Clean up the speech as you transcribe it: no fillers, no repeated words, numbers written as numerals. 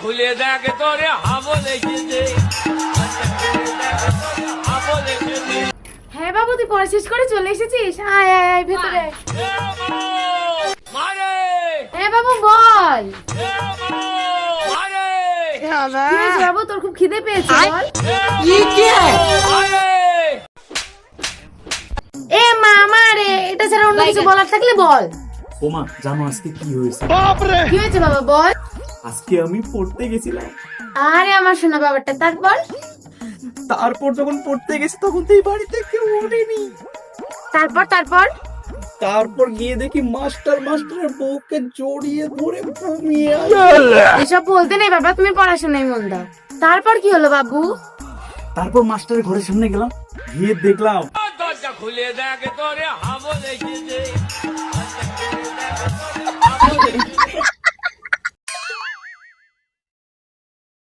খুলে দেখ তোরে হাবল এসেছে। হ্যাঁ বাবু, তুই পড়া শেষ করে চলে এসেছিস? আয় আয় আয় ভেতরে। মারে হ্যাঁ বাবু বল। মারে কি হয়েছে বাবু, তোর খুব খিদে পেয়েছে বল। মারে এ মামা রে, এটা ছাড়া অন্য কিছু বলার থাকলে বল। ওমা, জানো আজকে কি হয়েছে? কি হয়েছে বাবা বল। আজকে আমি পড়তে গেছিলাম, আরে আমার সোনা বাবাটা, তারপর? তারপর যখন পড়তে গেছি তখন তো এই বাড়িতে কেউ ওঠেনি। তারপর তারপর তারপর গিয়ে দেখি মাস্টারের বউকে জড়িয়ে ধরে ঘুমিয়ে আছে। এসব বলতে নেই বাবা, তুমি পড়াশোনায় মন দাও। তারপর কি হলো বাবু? তারপর মাস্টারের ঘরের সামনে গেলাম, গিয়ে দেখলাম দরজা খুলে দেখ তোরে হাবল এসেছে।